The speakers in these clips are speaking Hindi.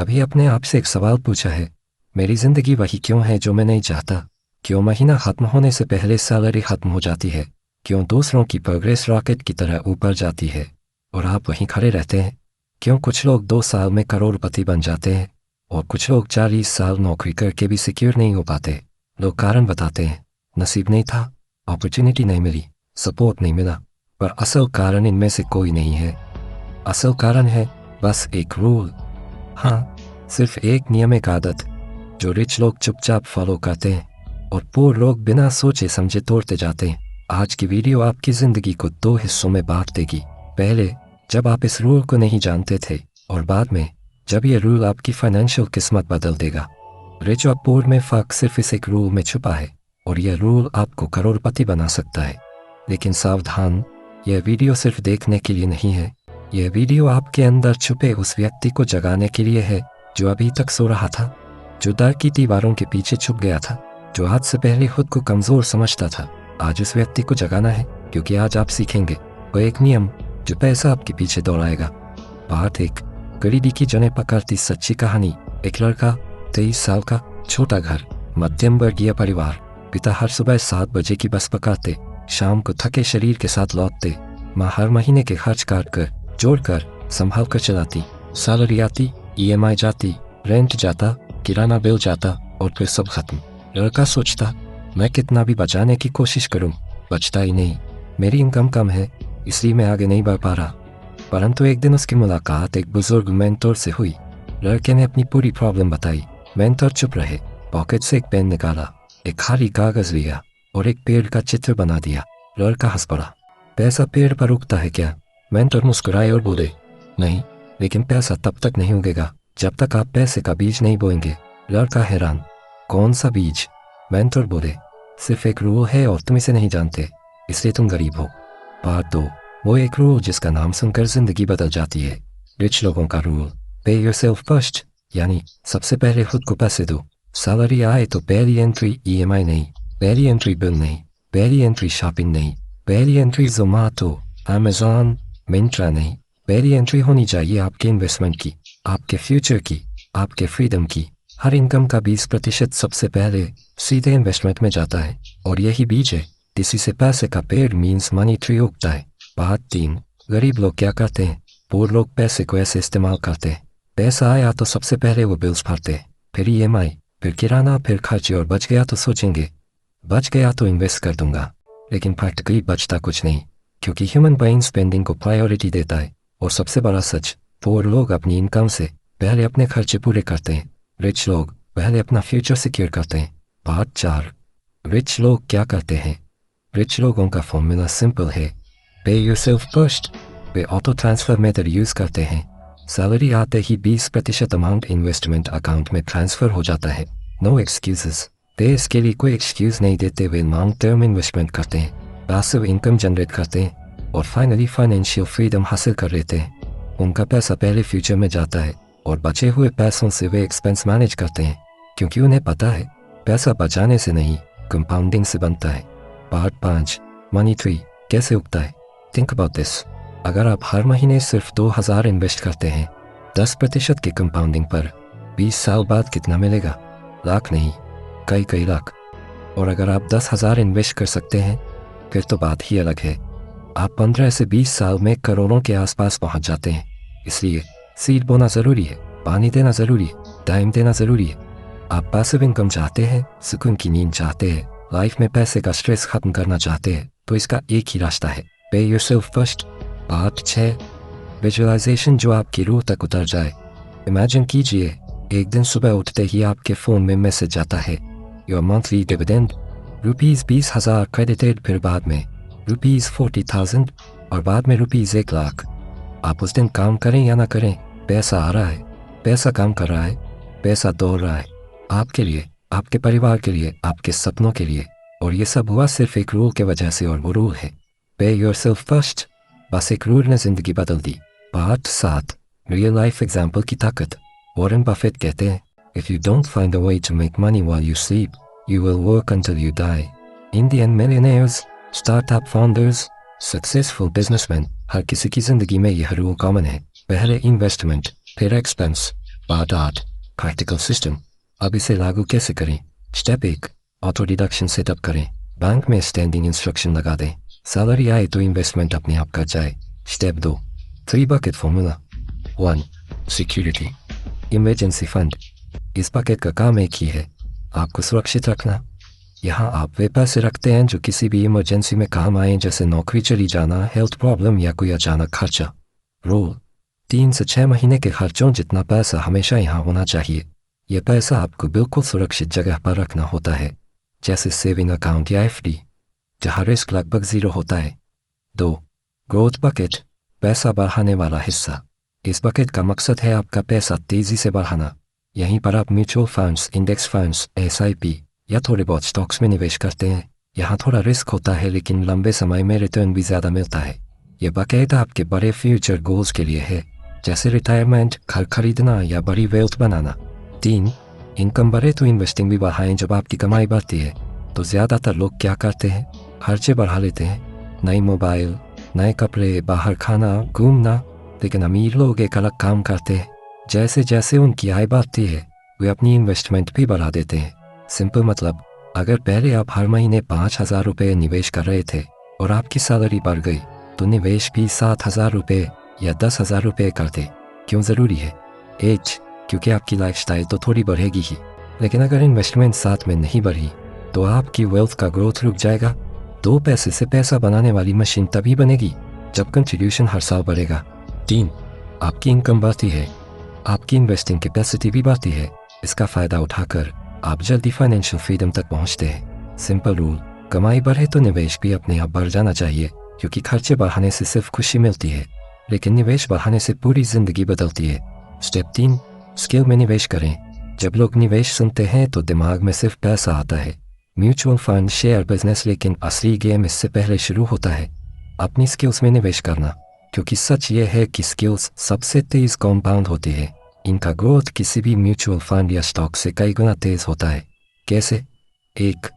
कभी अपने आप से एक सवाल पूछा है, मेरी ज़िंदगी वही क्यों है जो मैं नहीं चाहता? क्यों महीना ख़त्म होने से पहले सैलरी ख़त्म हो जाती है? क्यों दूसरों की प्रोग्रेस रॉकेट की तरह ऊपर जाती है और आप वहीं खड़े रहते हैं? क्यों कुछ लोग 2 साल में करोड़पति बन जाते हैं और कुछ लोग 40 साल नौकरी करके भी सिक्योर नहीं हो पाते? लोग कारण बताते हैं, नसीब नहीं था, अपॉर्चुनिटी नहीं मिली, सपोर्ट नहीं मिला, पर असल कारण इनमें से कोई नहीं है। असल कारण है बस एक रूल, हाँ, सिर्फ एक नियम, एक आदत जो रिच लोग चुपचाप फॉलो करते हैं और पुअर लोग बिना सोचे समझे तोड़ते जाते हैं। आज की वीडियो आपकी ज़िंदगी को 2 हिस्सों में बांट देगी। पहले, जब आप इस रूल को नहीं जानते थे, और बाद में, जब ये रूल आपकी फाइनेंशियल किस्मत बदल देगा। रिच और पुअर में फ़र्क सिर्फ इस एक रूल में छुपा है और यह रूल आपको करोड़पति बना सकता है। लेकिन सावधान, यह वीडियो सिर्फ देखने के लिए नहीं है। यह वीडियो आपके अंदर छुपे उस व्यक्ति को जगाने के लिए है जो अभी तक सो रहा था, जो डर की दीवारों के पीछे छुप गया था, जो आज से पहले खुद को कमज़ोर समझता था। आज उस व्यक्ति को जगाना है, क्योंकि आज आप सीखेंगे वो एक नियम जो पैसा आपके पीछे दौड़ाएगा। बात एक गरीबी की जने पकड़ती सच्ची कहानी। एक लड़का, 23 साल का, छोटा घर, मध्यम वर्गीय परिवार। पिता हर सुबह 7 बजे की बस पकड़ते, शाम को थके शरीर के साथ लौटते। माँ हर महीने के खर्च काट कर, जोड़कर, संभाल कर चलाती। सैलरी आती, EMI जाती, रेंट जाता, किराना बिल जाता और फिर सब खत्म। लड़का सोचता, मैं कितना भी बचाने की कोशिश करूं, बचता ही नहीं। मेरी इनकम कम है, इसलिए मैं आगे नहीं बढ़ पा रहा। परंतु एक दिन उसकी मुलाकात एक बुजुर्ग मेंटर से हुई। लड़के ने अपनी पूरी प्रॉब्लम बताई। मेंटर चुप रहे, पॉकेट से एक पेन निकाला, एक खाली कागज लिया और एक पेड़ का चित्र बना दिया। लड़का हंस पड़ा। पैसा पेड़ पर उगता है क्या? मेंटर मुस्कुराए और बोले, नहीं, लेकिन पैसा तब तक नहीं उगेगा जब तक आप पैसे का बीज नहीं बोएंगे। लड़का हैरान, कौन सा बीज? मेंटर बोले, सिर्फ एक रूल है और तुम इसे नहीं जानते, इसलिए तुम गरीब हो। पार्ट 2, वो एक रूल जिसका नाम सुनकर जिंदगी बदल जाती है। रिच लोगों का रूल, पे योरसेल्फ फर्स्ट, यानी सबसे पहले खुद को पैसे दो। सैलरी आए तो पहली एंट्री EMI नहीं, पहली एंट्री बिल नहीं, पहली एंट्री शॉपिंग नहीं, पहली एंट्री जोमेटो, अमेजॉन, मिंत्रा नहीं। पहली एंट्री होनी चाहिए आपके इन्वेस्टमेंट की, आपके फ्यूचर की, आपके फ्रीडम की। हर इनकम का 20% सबसे पहले सीधे इन्वेस्टमेंट में जाता है और यही बीज है, इसी से पैसे का पेड़ मीन्स मनी ट्री उगता है। बात 3, गरीब लोग क्या करते हैं? पुअर लोग पैसे को ऐसे इस्तेमाल करते हैं, पैसा आया तो सबसे पहले वो बिल्स भरते हैं, फिर EMI, फिर किराना, फिर खर्चे, और बच गया तो सोचेंगे, बच गया तो इन्वेस्ट कर दूंगा। लेकिन प्रैक्टिकली बचता कुछ नहीं, क्योंकि ह्यूमन ब्रेन स्पेंडिंग को प्रायोरिटी देता है। और सबसे बड़ा सच, पुअर लोग अपनी इनकम से पहले अपने खर्चे पूरे करते हैं, रिच लोग पहले अपना फ्यूचर सिक्योर करते हैं। पार्ट 4, रिच लोग क्या करते हैं? रिच लोगों का फॉर्मूला सिंपल है, पे योरसेल्फ फर्स्ट। वे ऑटो ट्रांसफर मेथड यूज करते हैं। सैलरी आते ही 20% अमाउंट इन्वेस्टमेंट अकाउंट में ट्रांसफर हो जाता है। नो एक्सक्यूजेस, वे इसके लिए कोई एक्सक्यूज नहीं देते। वे लॉन्ग टर्म इन्वेस्टमेंट करते हैं, पैसिव इनकम जनरेट करते हैं और फाइनली फाइनेंशियल फ्रीडम हासिल कर लेते हैं। उनका पैसा पहले फ्यूचर में जाता है और बचे हुए पैसों से वे एक्सपेंस मैनेज करते हैं, क्योंकि उन्हें पता है पैसा बचाने से नहीं, कंपाउंडिंग से बनता है। पार्ट 5, मनी ट्री कैसे उगता है? Think about this. अगर आप हर महीने सिर्फ 2000 इन्वेस्ट करते हैं 10% की कंपाउंडिंग पर, 20 साल बाद कितना मिलेगा? लाख नहीं, कई लाख। और अगर आप 10,000 इन्वेस्ट कर सकते हैं, फिर तो बात ही अलग है। आप 15 से 20 साल में करोड़ों के आसपास पहुंच जाते हैं। इसलिए सीड बोना ज़रूरी है, पानी देना ज़रूरी है, टाइम देना ज़रूरी है। आप पैसिव इनकम चाहते हैं, सुकून की नींद चाहते हैं, लाइफ में पैसे का स्ट्रेस खत्म करना चाहते हैं, तो इसका एक ही रास्ता है, पे योरसेल्फ फर्स्ट। पार्ट 6, विजुअलाइजेशन जो आपकी रूह तक उतर जाए। इमेजिन कीजिए, एक दिन सुबह उठते ही आपके फ़ोन में मैसेज आता है, योर मंथली डिविडेंड ₹20,000 क्रेडिटेड, फिर बाद में ₹40,000 और बाद में ₹1,00,000। आप उस दिन काम करें या ना करें, पैसा आ रहा है, पैसा काम कर रहा है, पैसा दौड़ रहा है, आपके लिए, आपके परिवार के लिए, आपके सपनों के लिए। और ये सब हुआ सिर्फ एक रूल के वजह से, और वो रूल है पे योरसेल्फ फर्स्ट। बस एक रूल ने जिंदगी बदल दी। पार्ट 7, रियल लाइफ एग्जाम्पल की ताकत। वॉरेन बफेट कहते हैं, if you don't find a way to make money while you sleep, you will work until you die. Indian millionaires, startup founders, successful businessman, हर किसी की जिंदगी में यह रूल कॉमन है। पहले इन्वेस्टमेंट, फिर एक्सपेंस, पार्ट 8 प्रैक्टिकल सिस्टम। अब इसे लागू कैसे करें? स्टेप 1 ऑटो डिडक्शन सेटअप करें। बैंक में स्टैंडिंग इंस्ट्रक्शन लगा दें। सैलरी आए तो इन्वेस्टमेंट अपने आप कर जाए। Step 2 3 bucket formula. 1 security emergency fund. इस बकेट का काम एक ही है, आपको सुरक्षित रखना। यहाँ आप वे पैसे रखते हैं जो किसी भी इमरजेंसी में काम आए, जैसे नौकरी चली जाना, हेल्थ प्रॉब्लम या कोई अचानक खर्चा। रोल 3 से 6 महीने के खर्चों जितना पैसा हमेशा यहाँ होना चाहिए। यह पैसा आपको बिल्कुल सुरक्षित जगह पर रखना होता है, जैसे सेविंग अकाउंट या एफडी, जहाँ रिस्क लगभग 0 होता है। 2 ग्रोथ बकेट पैसा बढ़ाने वाला हिस्सा। इस बकेट का मकसद है आपका पैसा तेजी से बढ़ाना। यहीं पर आप mutual funds, index funds, SIP या थोड़े बहुत स्टॉक्स में निवेश करते हैं। यहाँ थोड़ा रिस्क होता है, लेकिन लंबे समय में रिटर्न भी ज़्यादा मिलता है। यह बकेट आपके बड़े फ्यूचर गोल्स के लिए है, जैसे रिटायरमेंट, घर खरीदना या बड़ी वेल्थ बनाना। 3 इनकम बढ़े तो इन्वेस्टिंग भी बढ़ाएं। जब आपकी कमाई बढ़ती है तो ज़्यादातर लोग क्या करते हैं? खर्चे बढ़ा लेते हैं। नई मोबाइल, नए कपड़े, बाहर खाना, घूमना। लेकिन अमीर लोग एक अलग काम करते हैं। जैसे जैसे उनकी आय बढ़ती है वे अपनी इन्वेस्टमेंट भी बढ़ा देते हैं। सिंपल मतलब, अगर पहले आप हर महीने 5,000 रुपये निवेश कर रहे थे और आपकी सैलरी बढ़ गई तो निवेश भी 7,000 रुपये या 10,000 रुपये कर दे। क्यों ज़रूरी है? एज, क्योंकि आपकी लाइफस्टाइल तो थोड़ी बढ़ेगी ही, लेकिन अगर इन्वेस्टमेंट साथ में नहीं बढ़ी तो आपकी वेल्थ का ग्रोथ रुक जाएगा। 2 पैसे से पैसा बनाने वाली मशीन तभी बनेगी जब कंट्रीब्यूशन हर साल बढ़ेगा। 3 आपकी इनकम बढ़ती है, आपकी इन्वेस्टिंग कैपेसिटी भी बढ़ती है। इसका फ़ायदा उठाकर आप जल्दी फाइनेंशियल फ्रीडम तक पहुंचते हैं। सिंपल रूल, कमाई बढ़े तो निवेश भी अपने आप बढ़ जाना चाहिए, क्योंकि खर्चे बढ़ाने से सिर्फ खुशी मिलती है, लेकिन निवेश बढ़ाने से पूरी जिंदगी बदलती है। स्टेप 3 स्किल में निवेश करें। जब लोग निवेश सुनते हैं तो दिमाग में सिर्फ पैसा आता है, म्यूचुअल फंड, शेयर, बिजनेस, लेकिन असली गेम इससे पहले शुरू होता है अपनी स्किल्स में निवेश करना। क्योंकि सच ये है कि स्किल्स सबसे तेज कॉम्पाउंड होती है। इनका ग्रोथ किसी भी म्यूचुअल फंड या स्टॉक से कई गुना तेज होता है। कैसे? 1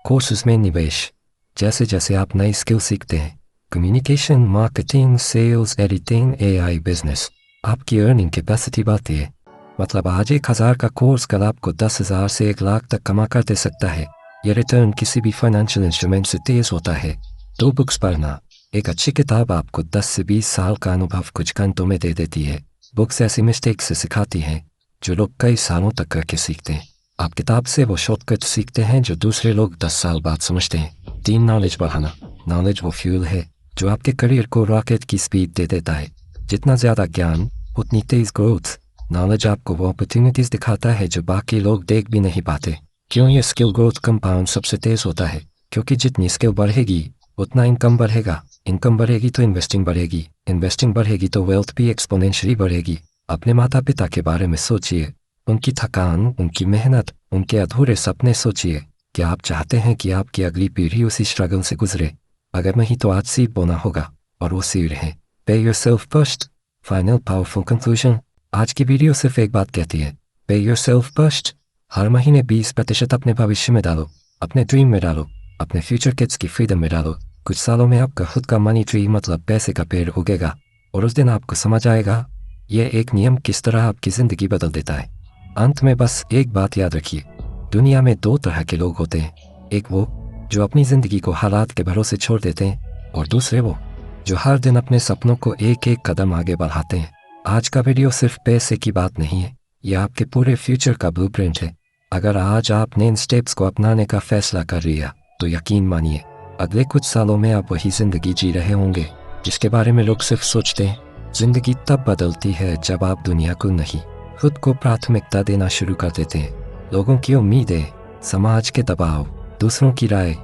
कोर्सेज में निवेश। जैसे जैसे आप नई स्किल सीखते हैं, communication, marketing, sales, editing, AI, business, आपकी अर्निंग कैपेसिटी बढ़ती है। मतलब आज 1,000 का कोर्स कल आपको 10,000 से 1 लाख तक कमा कर दे सकता है। यह रिटर्न किसी भी फाइनेंशियल इंस्ट्रूमेंट से तेज होता है। 2 बुक्स पढ़ना। एक अच्छी किताब आपको 10 से 20 साल का अनुभव कुछ घंटों में दे देती है। बुक्स ऐसी मिस्टेक से सिखाती हैं जो लोग कई सालों तक करके सीखते हैं। आप किताब से वो शॉर्टकट सीखते हैं जो दूसरे लोग 10 साल बाद समझते हैं। 3 नॉलेज बढ़ाना। नॉलेज वो फ्यूल है जो आपके करियर को रॉकेट की स्पीड दे देता है। जितना ज़्यादा ज्ञान उतनी तेज ग्रोथ। नॉलेज आपको वो अपॉर्चुनिटीज़ दिखाता है जो बाकी लोग देख भी नहीं पाते। क्यों? ये स्किल ग्रोथ कंपाउंड सबसे तेज होता है, क्योंकि जितनी स्किल बढ़ेगी उतना इनकम बढ़ेगा। इनकम बढ़ेगी तो इन्वेस्टिंग बढ़ेगी, इन्वेस्टिंग बढ़ेगी तो वेल्थ भी एक्सपोनेंशियली बढ़ेगी। अपने माता पिता के बारे में सोचिए, उनकी थकान, उनकी मेहनत, उनके अधूरे सपने सोचिए। क्या आप चाहते हैं कि आपकी अगली पीढ़ी उसी स्ट्रगल से गुजरे? अगर नहीं तो आज सीड बोना होगा, और वो सीड है पे yourself first. Final powerful conclusion. आज की वीडियो सिर्फ एक बात कहती है, पे योरसेल्फ फर्स्ट। हर महीने 20% अपने भविष्य में डालो, अपने ड्रीम में डालो, अपने फ्यूचर किड्स की फ्रीडम में डालो। कुछ सालों में आपका खुद का मनी ट्री, मतलब पैसे का पेड़ उगेगा, और उस दिन आपको समझ आएगा यह एक नियम किस तरह आपकी ज़िंदगी बदल देता है। अंत में बस एक बात याद रखिए, दुनिया में 2 तरह के लोग होते हैं। एक वो जो अपनी ज़िंदगी को हालात के भरोसे छोड़ देते हैं, और दूसरे वो जो हर दिन अपने सपनों को एक एक कदम आगे बढ़ाते हैं। आज का वीडियो सिर्फ पैसे की बात नहीं है, यह आपके पूरे फ्यूचर का ब्लूप्रिंट है। अगर आज आपने इन स्टेप्स को अपनाने का फैसला कर लिया तो यकीन मानिए अगले कुछ सालों में आप वही ज़िंदगी जी रहे होंगे जिसके बारे में लोग सिर्फ सोचते हैं। ज़िंदगी तब बदलती है जब आप दुनिया को नहीं, खुद को प्राथमिकता देना शुरू कर देते हैं। लोगों की उम्मीदें, समाज के दबाव, दूसरों की राय,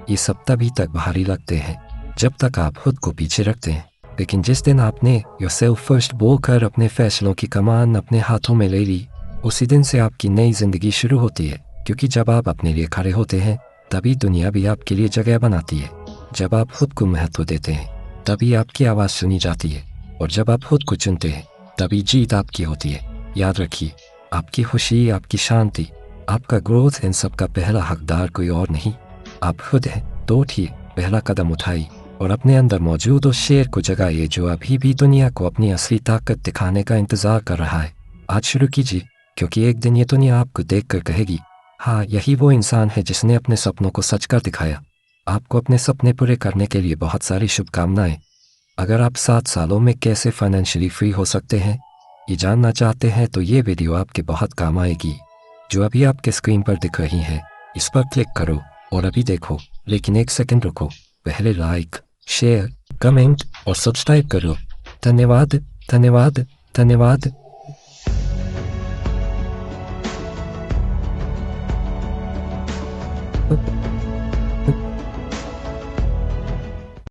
ये सब तभी तक भारी लगते हैं जब तक आप खुद को पीछे रखते हैं। लेकिन जिस दिन आपने योरसेल्फ फर्स्ट बोलकर अपने फैसलों की कमान अपने हाथों में ले ली, उसी दिन से आपकी नई जिंदगी शुरू होती है। क्योंकि जब आप अपने लिए खड़े होते हैं तभी दुनिया भी आपके लिए जगह बनाती है। जब आप खुद को महत्व देते हैं तभी आपकी आवाज़ सुनी जाती है, और जब आप खुद को चुनते हैं तभी जीत आपकी होती है। याद रखिए, आपकी खुशी, आपकी शांति, आपका ग्रोथ, इन सब का पहला हकदार कोई और नहीं, आप खुद हैं। तो उठिए, पहला कदम उठाइए और अपने अंदर मौजूद उस शेर को जगाइए जो अभी भी दुनिया को अपनी असली ताकत दिखाने का इंतज़ार कर रहा है। आज शुरू कीजिए, क्योंकि एक दिन ये दुनिया आपको देखकर कहेगी, हाँ, यही वो इंसान है जिसने अपने सपनों को सच कर दिखाया। आपको अपने सपने पूरे करने के लिए बहुत सारी शुभकामनाएं। अगर आप 7 सालों में कैसे फाइनेंशियली फ्री हो सकते हैं, ये जानना चाहते हैं, तो ये वीडियो आपके बहुत काम आएगी। जो अभी आपके स्क्रीन पर दिख रही है, इस पर क्लिक करो और अभी देखो। लेकिन एक सेकंड रुको, पहले लाइक, शेयर, कमेंट और सब्सक्राइब करो। धन्यवाद, धन्यवाद, धन्यवाद।